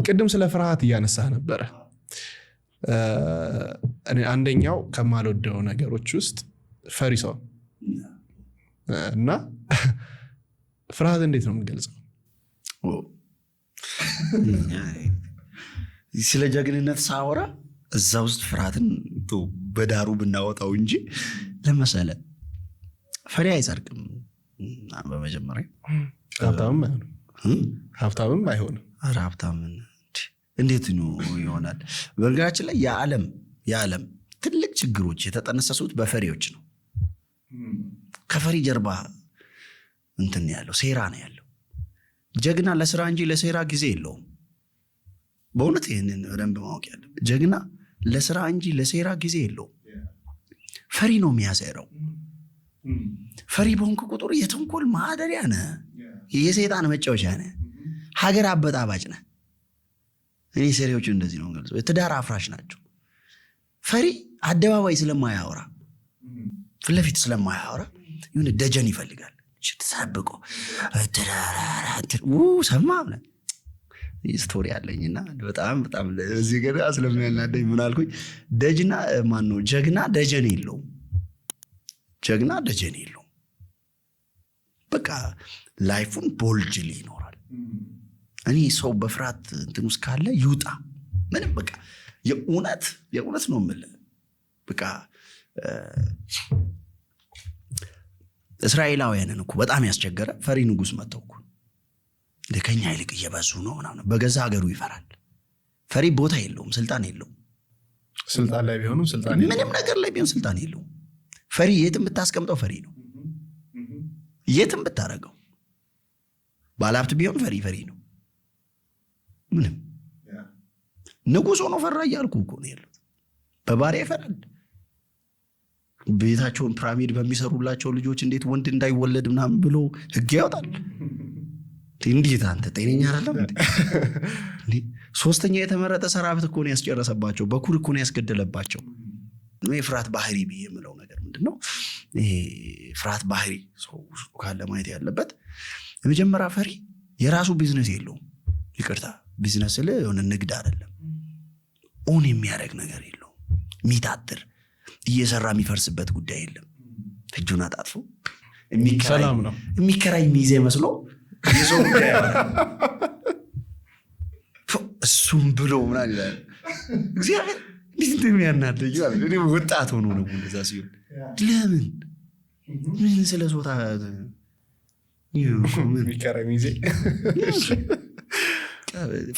ቅድም ስለ ፍርሃት እያነሳህ ነበረ። እኔ አንደኛው ከማልወደው ነገሮች ውስጥ ፈሪ ሰው እና ፍርሃት እንዴት ነው የምገልጸው? ስለ ጀግንነት ሳወራ እዛ ውስጥ ፍርሃትን በዳሩ ብናወጣው እንጂ ለመሰለ ፈሪ አይጸድቅም። በመጀመሪያ ሀብታምም አይሆንም። ሀብታም እንዴት ነው ይሆናል? በነገራችን ላይ የዓለም ትልቅ ችግሮች የተጠነሰሱት በፈሪዎች ነው። ከፈሪ ጀርባ እንትን ያለው ሴራ ነው ያለው። ጀግና ለስራ እንጂ ለሴራ ጊዜ የለውም። በእውነት ይህንን በደንብ ማወቅ ያለብን። ጀግና ለስራ እንጂ ለሴራ ጊዜ የለውም። ፈሪ ነው የሚያሴረው። ፈሪ በሆንክ ቁጥር የተንኮል ማደሪያ ነህ፣ የሰይጣን መጫወቻ ነህ፣ ሀገር አበጣባጭ ነህ። እኔ ሰሪዎቹ እንደዚህ ነው ገልጸው፣ ትዳር አፍራሽ ናቸው። ፈሪ አደባባይ ስለማያወራ ፊት ለፊት ስለማያወራ የሆነ ደጀን ይፈልጋል። ተሳብቆ ሰማ ስቶሪ አለኝና በጣም እዚህ ገና ስለሚያናደኝ ምን አልኩኝ? ጀግና ደጀን የለውም። ጀግና ደጀን የለውም። በቃ ላይፉን ቦልድሊ ይኖራል። እኔ ሰው በፍርሃት እንትን ውስጥ ካለ ይውጣ። ምንም በቃ የእውነት ነው የምልህ። በቃ እስራኤላውያንን እኮ በጣም ያስቸገረ ፈሪ ንጉሥ መጥተው እኮ ከኛ ይልቅ እየበዙ ነው ምናምን። በገዛ ሀገሩ ይፈራል። ፈሪ ቦታ የለውም፣ ስልጣን የለውም። ስልጣን ላይ ቢሆንም ስልጣን ምንም ነገር ላይ ቢሆን ስልጣን የለውም። ፈሪ የትም ብታስቀምጠው ፈሪ ነው። የትም ብታረገው ባለሀብት ቢሆን ፈሪ ነው። ምንም ንጉሥ ሆኖ ፈራ እያልኩ እኮ ነው ያሉት። በባሪያ ይፈራል። ቤታቸውን ፒራሚድ በሚሰሩላቸው ልጆች እንዴት ወንድ እንዳይወለድ ምናምን ብሎ ሕግ ያወጣል። እንዴት አንተ ጤነኛ አይደለም እንዴ? ሶስተኛ የተመረጠ ሰራዊት እኮ ነው ያስጨረሰባቸው። በኩር እኮ ነው ያስገደለባቸው። ፍርሃት ባህሪ ብዬ የምለው ነገር ምንድነው? ይሄ ፍርሃት ባህሪ ሰው ካለ ማየት ያለበት የመጀመሪያ ፈሪ የራሱ ቢዝነስ የለውም። ይቅርታ ቢዝነስ ስለ የሆነ ንግድ አይደለም። ኦን የሚያደርግ ነገር የለውም። የሚታትር እየሰራ የሚፈርስበት ጉዳይ የለም። እጁን አጣጥፎ የሚከራይ ሚዜ መስሎ የሰው ጉዳይ እሱም ብሎ ምናምን ይላል። እግዚአብሔር እንዴት እንደሚያናደኝ ማለት እኔ ወጣት ሆኖ ነው እንደዛ ሲሆን ለምን ምን ስለ ሶታ የሚከራይ ሚዜ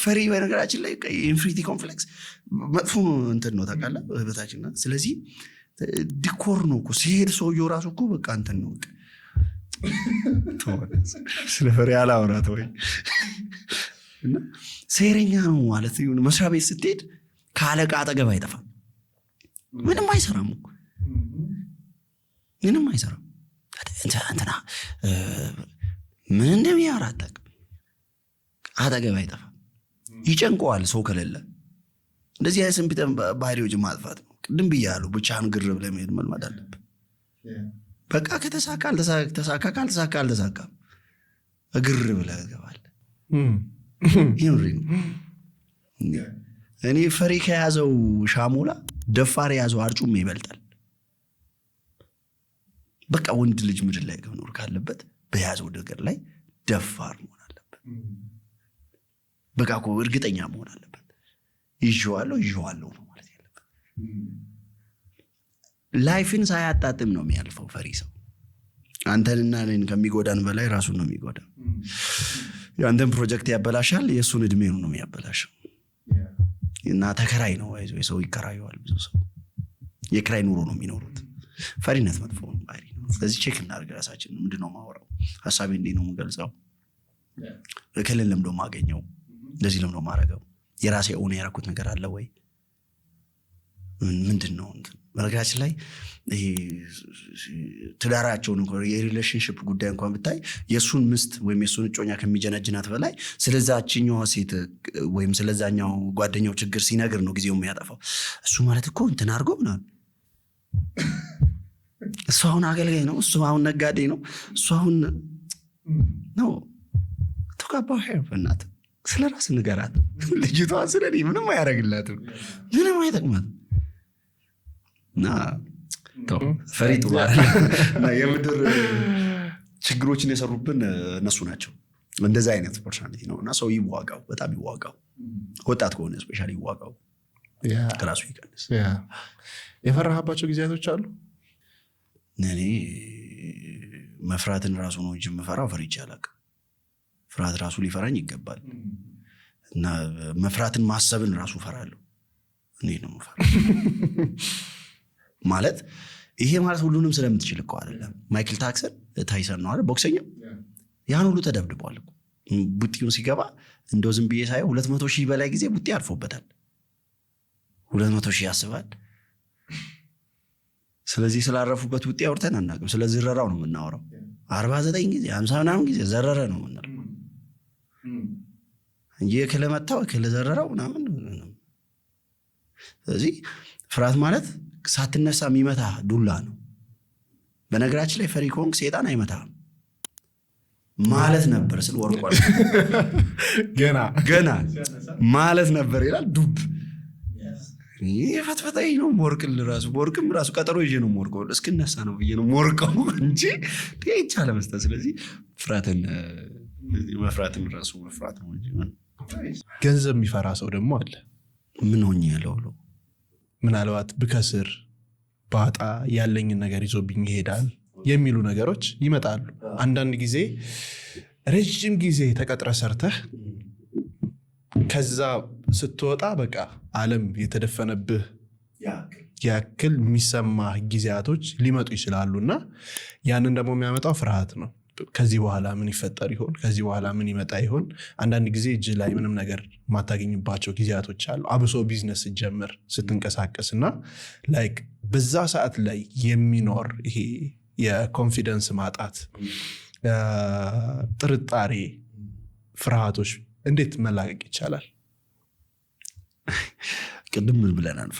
ፈሪ በነገራችን ላይ ኢንፊኒቲ ኮምፕሌክስ መጥፎ እንትን ነው ታውቃለህ፣ በታችና ስለዚህ ዲኮር ነው እኮ ሲሄድ ሰውየው ራሱ እኮ በቃ እንትን ነው ስለ ፈሪ አላወራት ወይ እና ሴረኛ ነው ማለት ይሁን። መስሪያ ቤት ስትሄድ ከአለቃ አጠገብ አይጠፋም። ምንም አይሰራም እኮ ምንም አይሰራም። እንትና ምን እንደሚያወራ አታውቅም። አጠገብ አይጠፋም። ይጨንቀዋል ሰው ከሌለ። እንደዚህ አይነት ስንብት ባህሪዎች ማጥፋት ነው። ቅድም ብያለሁ፣ ብቻህን ግር ብለህ መሄድ መልመድ አለብህ። በቃ ከተሳካ ተሳካ፣ ካልተሳካ አልተሳካም። እግር ብለህ ትገባለህ። እኔ ፈሪ ከያዘው ሻሞላ ደፋር የያዘው አርጩሜ ይበልጣል። በቃ ወንድ ልጅ ምድር ላይ መኖር ካለበት በያዘው ነገር ላይ ደፋር መሆን አለበት። በቃ እኮ እርግጠኛ መሆን አለበት። ይዤዋለሁ ነው ማለት ያለበት። ላይፍን ሳያጣጥም ነው የሚያልፈው ፈሪ ሰው። አንተንና እኔን ከሚጎዳን በላይ ራሱን ነው የሚጎዳ። የአንተን ፕሮጀክት ያበላሻል፣ የእሱን እድሜ ነው የሚያበላሸው። እና ተከራይ ነው አይዞህ፣ የሰው ይከራየዋል። ብዙ ሰው የክራይ ኑሮ ነው የሚኖሩት። ፈሪነት መጥፎ ባህሪ ነው። ስለዚህ ቼክ እናድርግ ራሳችን። ምንድነው ማወራው? ሐሳቤ እንዴት ነው የምገልጸው? ለከለን ለምዶ ማገኘው እንደዚህ ለምዶ ማረገው የራሴ ኦን ያረኩት ነገር አለ ወይ? ምንድነው? በነገራችን ላይ ይሄ ትዳራቸውን እንኳን የሪሌሽንሺፕ ጉዳይ እንኳን ብታይ የሱን ምስት ወይም የሱን እጮኛ ከሚጀነጅናት በላይ ስለዛችኛው ሴት ወይም ስለዛኛው ጓደኛው ችግር ሲነግር ነው ጊዜው የሚያጠፋው። እሱ ማለት እኮ እንትን አድርጎ ምናምን እሱ አሁን አገልጋይ ነው፣ እሱ አሁን ነጋዴ ነው፣ እሱ አሁን ነው ተቀባው ሄር በእናትህ ስለ ራስ ንገራት። ልጅቷ ስለ እኔ ምንም አያደርግላትም፣ ምንም አይጠቅማትም። እና ፈሪ ጥሩ እና የምድር ችግሮችን የሰሩብን እነሱ ናቸው። እንደዛ አይነት ፐርሶናሊቲ ነው። እና ሰው ይዋጋው፣ በጣም ይዋጋው። ወጣት ከሆነ ስፔሻሊ ይዋጋው፣ ከራሱ ይቀንስ። የፈራሃባቸው ጊዜያቶች አሉ? እኔ መፍራትን ራሱ ነው እንጂ የምፈራው ፈሪቼ አላውቅም። ፍርሃት ራሱ ሊፈራኝ ይገባል። እና መፍራትን ማሰብን ራሱ ፈራለሁ። እኔ ነው የምፈራው ማለት ይሄ ማለት ሁሉንም ስለምትችል እኮ አይደለም። ማይክል ታይሰን ነው አይደል? ቦክሰኛው ያን ሁሉ ተደብድቧል እኮ። ቡጢውን ሲገባ እንደው ዝም ብዬ ሳየው 200,000 በላይ ጊዜ ቡጢ አልፎበታል። 200,000 ያስባል። ስለዚህ ስላረፉበት ቡጢ አውርተን አናውቅም። ስለ ዝረራው ነው የምናወራው። 49 ጊዜ 50 ምናምን ጊዜ ዘረረ ነው የምንለው እንጂ ከለመታው ከለዘረራው ምናምን። ስለዚህ ፍርሃት ማለት ሳትነሳ የሚመታ ዱላ ነው። በነገራችን ላይ ፈሪ ከሆንክ ሴጣን አይመታም ማለት ነበር ስል ወርቋል። ገና ማለት ነበር ይላል። ዱብ ፈትፈታኝ ነው ሞርቅል ራሱ ሞርቅም ራሱ ቀጠሮ ይዤ ነው ሞርቀው እስክነሳ ነው ብዬ ነው ሞርቀው እንጂ ይቻለ መስጠት። ስለዚህ መፍራትን ራሱ መፍራት ነው እንጂ። ገንዘብ የሚፈራ ሰው ደግሞ አለ። ምን ሆኜ ያለው ምናልባት ብከስር ባጣ ያለኝን ነገር ይዞብኝ ይሄዳል የሚሉ ነገሮች ይመጣሉ። አንዳንድ ጊዜ ረጅም ጊዜ ተቀጥረ ሰርተህ ከዛ ስትወጣ በቃ ዓለም የተደፈነብህ ያክል የሚሰማ ጊዜያቶች ሊመጡ ይችላሉና ያንን ደግሞ የሚያመጣው ፍርሃት ነው። ከዚህ በኋላ ምን ይፈጠር ይሆን? ከዚህ በኋላ ምን ይመጣ ይሆን? አንዳንድ ጊዜ እጅ ላይ ምንም ነገር ማታገኝባቸው ጊዜያቶች አሉ። አብሶ ቢዝነስ ስትጀምር ስትንቀሳቀስና ላይክ በዛ ሰዓት ላይ የሚኖር ይሄ የኮንፊደንስ ማጣት፣ ጥርጣሬ፣ ፍርሃቶች እንዴት መላቀቅ ይቻላል? ቅድም ምን ብለናል?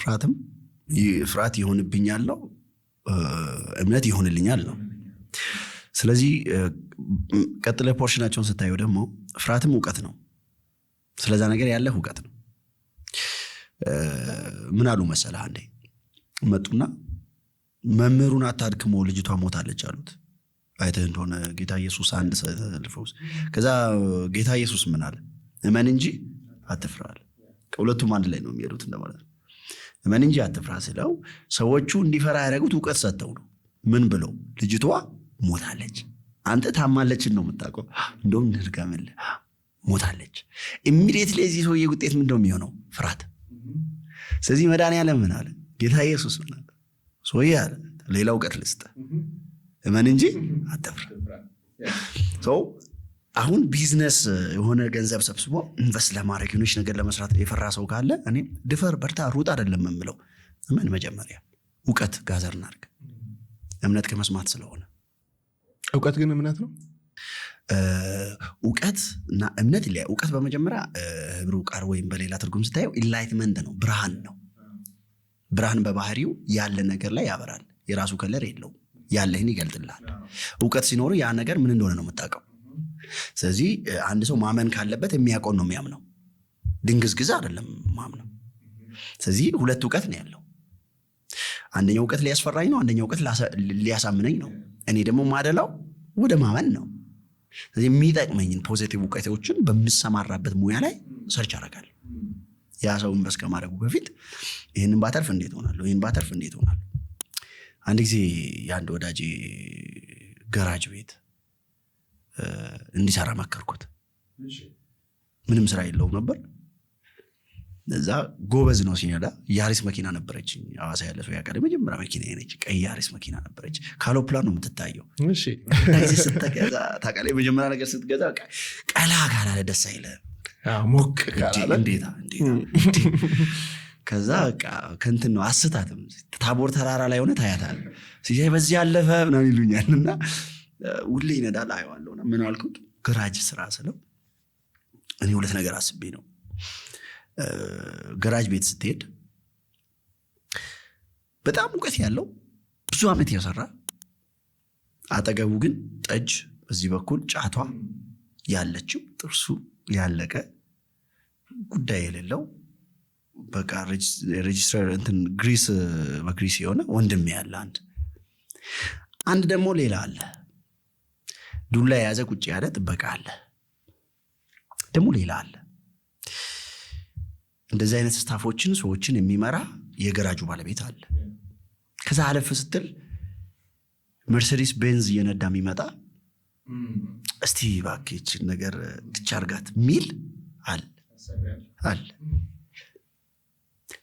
ፍርሃት ይሆንብኛል ነው፣ እምነት ይሆንልኛል ነው። ስለዚህ ቀጥለ ፖርሽናቸውን ስታየው ደግሞ ፍርሃትም እውቀት ነው። ስለዛ ነገር ያለህ እውቀት ነው። ምን አሉ መሰለህ? አንዴ መጡና መምህሩን አታድክሞ ልጅቷ ሞታለች አሉት። አይተህ እንደሆነ ጌታ ኢየሱስ አንድ ሰልፈውስ ከዛ ጌታ ኢየሱስ ምን አለ? እመን እንጂ አትፍራ አለ። ከሁለቱም አንድ ላይ ነው የሚሄዱት እንደማለት ነው። እመን እንጂ አትፍራ ስለው ሰዎቹ እንዲፈራ ያደረጉት እውቀት ሰጥተው ነው። ምን ብለው? ልጅቷ ሞታለች። አንተ ታማለችን ነው የምታውቀው። እንደውም እንድርጋምልህ ሞታለች። ኢሚዲየትሊ የዚህ ሰውዬ ውጤት ምንድነው የሚሆነው? ፍርሃት። ስለዚህ መድኃኒዓለም ምን አለ? ጌታ ኢየሱስ ምን አለ? ሰውዬ አለ ሌላ እውቀት ልስጥህ፣ እመን እንጂ አትፍራ። አሁን ቢዝነስ የሆነ ገንዘብ ሰብስቦ ኢንቨስት ለማድረግ የሆነች ነገር ለመስራት የፈራ ሰው ካለ እኔ ድፈር፣ በርታ፣ ሩጥ አይደለም የምለው። እመን መጀመሪያ እውቀት ጋዘር እናድርግ። እምነት ከመስማት ስለሆነ እውቀት ግን እምነት ነው። እውቀት እና እምነት ይለያል። እውቀት በመጀመሪያ ህብሩ ቃል ወይም በሌላ ትርጉም ስታየው ኢንላይትመንት ነው፣ ብርሃን ነው። ብርሃን በባህሪው ያለ ነገር ላይ ያበራል። የራሱ ከለር የለውም፣ ያለህን ይገልጥልሃል። እውቀት ሲኖር ያ ነገር ምን እንደሆነ ነው የምታውቀው። ስለዚህ አንድ ሰው ማመን ካለበት የሚያውቀው ነው የሚያምነው፣ ድንግዝግዝ አይደለም ማምነው። ስለዚህ ሁለት እውቀት ነው ያለው። አንደኛው እውቀት ሊያስፈራኝ ነው፣ አንደኛው እውቀት ሊያሳምነኝ ነው። እኔ ደግሞ ማደላው ወደ ማመን ነው። ስለዚህ የሚጠቅመኝን ፖዚቲቭ እውቀቶችን በምሰማራበት ሙያ ላይ ሰርች አደርጋለሁ። ያ ሰው ኢንቨስት ከማድረጉ በፊት ይህንን ባተርፍ እንዴት ሆናለሁ፣ ይህን ባተርፍ እንዴት ሆናለሁ። አንድ ጊዜ የአንድ ወዳጄ ገራጅ ቤት እንዲሰራ መከርኩት። ምንም ስራ የለውም ነበር። እዛ ጎበዝ ነው ሲነዳ። ያሪስ መኪና ነበረች፣ ሐዋሳ ያለ ሰው ያውቃል። መጀመሪያ መኪና ነች፣ ቀይ ያሪስ መኪና ነበረች። ካሎፕላን ነው የምትታየው። እሺ ስትገዛ ታውቃለህ፣ የመጀመሪያ ነገር ስትገዛ ቀላ ካላለ ደስ አይልም፣ ሞቅ ካላለ እንዴታ። ከዛ ከእንትን ነው አስታትም። ታቦር ተራራ ላይ ሆነ ታያታለህ፣ ሲያይ በዚህ ያለፈ ምናምን ይሉኛል። እና ሁሌ ይነዳል፣ አየዋለሁ። ምን አልኩት? ገራጅ ስራ ስለው እኔ ሁለት ነገር አስቤ ነው። ገራጅ ቤት ስትሄድ በጣም እውቀት ያለው ብዙ ዓመት የሰራ አጠገቡ ግን ጠጅ፣ በዚህ በኩል ጫቷ ያለችው ጥርሱ ያለቀ ጉዳይ የሌለው በቃ ሬጅስተር እንትን በግሪስ የሆነ ወንድም ያለ አንድ ደግሞ ሌላ አለ። ዱላ የያዘ ቁጭ ያለ ጥበቃ አለ። ደግሞ ሌላ አለ። እንደዚህ አይነት ስታፎችን ሰዎችን የሚመራ የገራጁ ባለቤት አለ። ከዛ አለፍ ስትል መርሴዲስ ቤንዝ እየነዳ የሚመጣ እስቲ እባክህ ነገር ትቻርጋት ሚል አለ።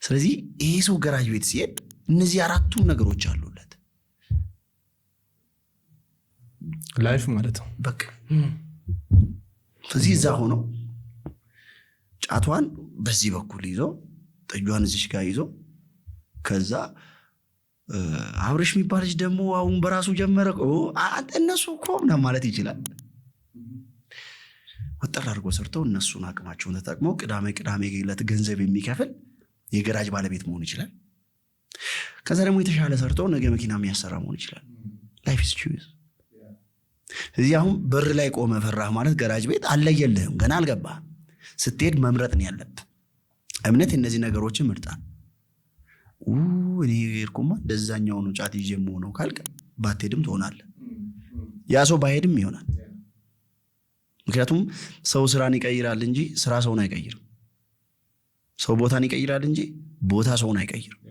ስለዚህ ይሄ ሰው ገራጅ ቤት ሲሄድ እነዚህ አራቱም ነገሮች አሉለት። ላይፍ ማለት ነው በቃ። ስለዚህ እዛ ሆኖ ጫቷን በዚህ በኩል ይዞ ጠጇን እዚሽ ጋር ይዞ ከዛ አብረሽ የሚባል ልጅ ደግሞ አሁን በራሱ ጀመረ እነሱ እኮ ምናምን ማለት ይችላል። ወጠር አድርጎ ሰርተው እነሱን አቅማቸውን ተጠቅመው ቅዳሜ ዕለት ገንዘብ የሚከፍል የገራጅ ባለቤት መሆን ይችላል። ከዛ ደግሞ የተሻለ ሰርተው ነገ መኪና የሚያሰራ መሆን ይችላል። ላይፍ ኢዝ ቹዝ። እዚህ አሁን በር ላይ ቆመ ፈራህ ማለት ገራጅ ቤት አለየልህም፣ ገና አልገባህም። ስትሄድ መምረጥ ነው ያለብህ። እምነት እነዚህ ነገሮችን ምርጣን እኔ እርኩማ እንደዛኛው ነው ጫት ይዤ የምሆነው ካልክ ባትሄድም ትሆናለህ። ያ ሰው ባይሄድም ይሆናል። ምክንያቱም ሰው ስራን ይቀይራል እንጂ ስራ ሰውን አይቀይርም። ሰው ቦታን ይቀይራል እንጂ ቦታ ሰውን አይቀይርም።